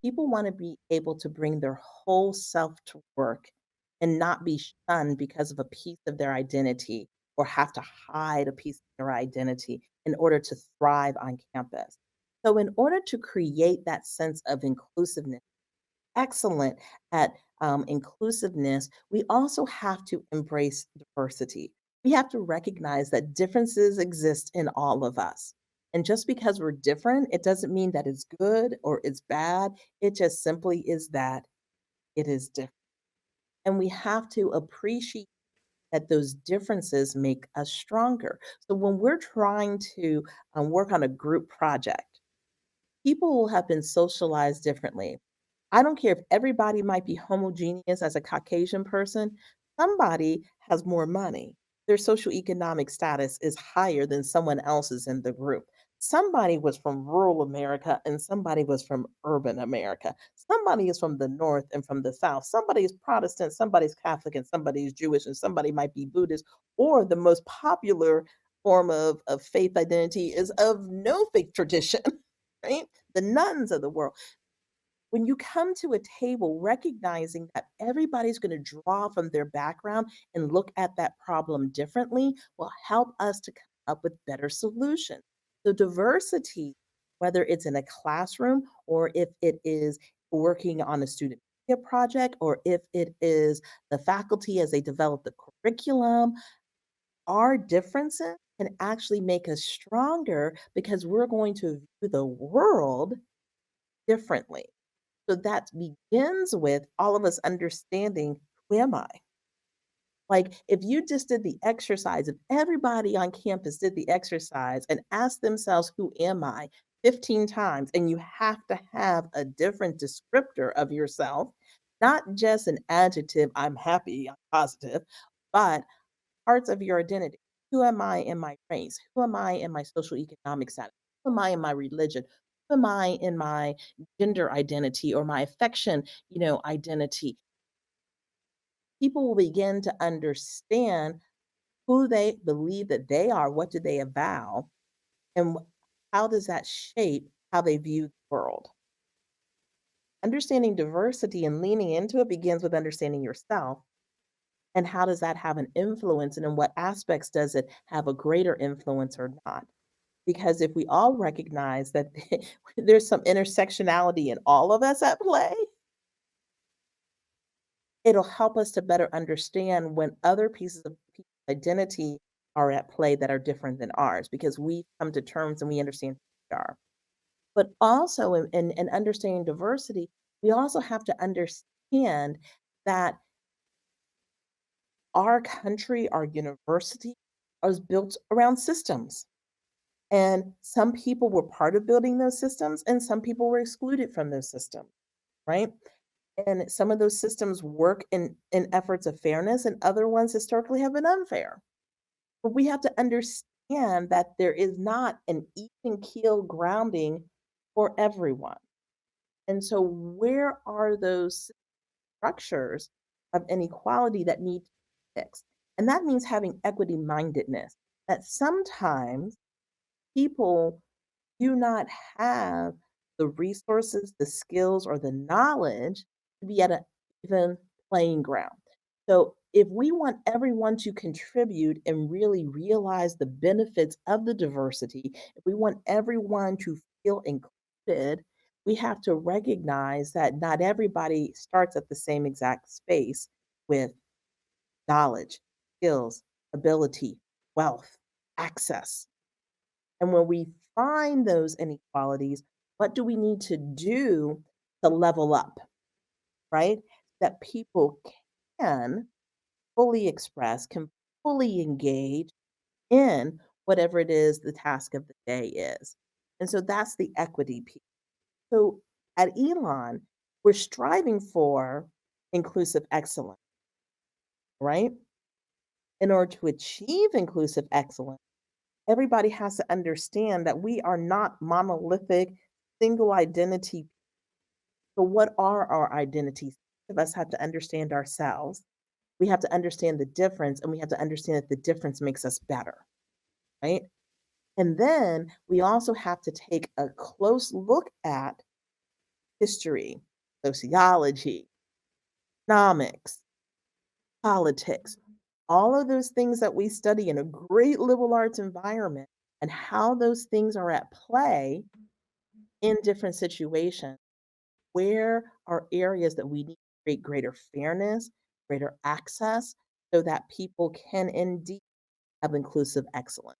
People want to be able to bring their whole self to work and not be shunned because of a piece of their identity or have to hide a piece of their identity in order to thrive on campus. So, in order to create that sense of inclusiveness, excellent at inclusiveness, we also have to embrace diversity. We have to recognize that differences exist in all of us. And just because we're different, it doesn't mean that it's good or it's bad. It just simply is that it is different. And we have to appreciate that those differences make us stronger. So when we're trying to work on a group project, people will have been socialized differently. I don't care if everybody might be homogeneous as a Caucasian person, somebody has more money. Their socioeconomic status is higher than someone else's in the group. Somebody was from rural America and somebody was from urban America. Somebody is from the North and from the South. Somebody is Protestant, somebody's Catholic, and somebody is Jewish, and somebody might be Buddhist. Or the most popular form of faith identity is of no faith tradition, right? The nuns of the world. When you come to a table recognizing that everybody's going to draw from their background and look at that problem differently will help us to come up with better solutions. So diversity, whether it's in a classroom or if it is working on a student media project or if it is the faculty as they develop the curriculum, our differences can actually make us stronger because we're going to view the world differently. So that begins with all of us understanding, who am I? Like if you just did the exercise, if everybody on campus did the exercise and asked themselves, who am I, 15 times, and you have to have a different descriptor of yourself, not just an adjective, I'm happy, I'm positive, but parts of your identity. Who am I in my race? Who am I in my social economic status? Who am I in my religion? Who am I in my gender identity or my affection, identity? People will begin to understand who they believe that they are, what do they avow, and how does that shape how they view the world. Understanding diversity and leaning into it begins with understanding yourself. And how does that have an influence? And in what aspects does it have a greater influence or not? Because if we all recognize that there's some intersectionality in all of us at play, it'll help us to better understand when other pieces of people's identity are at play that are different than ours, because we come to terms and we understand who we are. But also in understanding diversity, we also have to understand that our country, our university, is built around systems. And some people were part of building those systems, and some people were excluded from those systems, right? And some of those systems work in efforts of fairness, and other ones historically have been unfair. But we have to understand that there is not an even keel grounding for everyone. And so, where are those structures of inequality that need to be fixed? And that means having equity mindedness, that sometimes people do not have the resources, the skills, or the knowledge to be at an even playing ground. So, if we want everyone to contribute and really realize the benefits of the diversity, if we want everyone to feel included, we have to recognize that not everybody starts at the same exact space with knowledge, skills, ability, wealth, access. And when we find those inequalities, what do we need to do to level up, right? That people can fully express, can fully engage in whatever it is the task of the day is. And so that's the equity piece. So at Elon, we're striving for inclusive excellence, right? In order to achieve inclusive excellence, everybody has to understand that we are not monolithic, single identity. So, what are our identities? Each of us have to understand ourselves. We have to understand the difference, and we have to understand that the difference makes us better, right? And then we also have to take a close look at history, sociology, economics, politics, all of those things that we study in a great liberal arts environment and how those things are at play in different situations. Where are areas that we need to create greater fairness, greater access, so that people can indeed have inclusive excellence?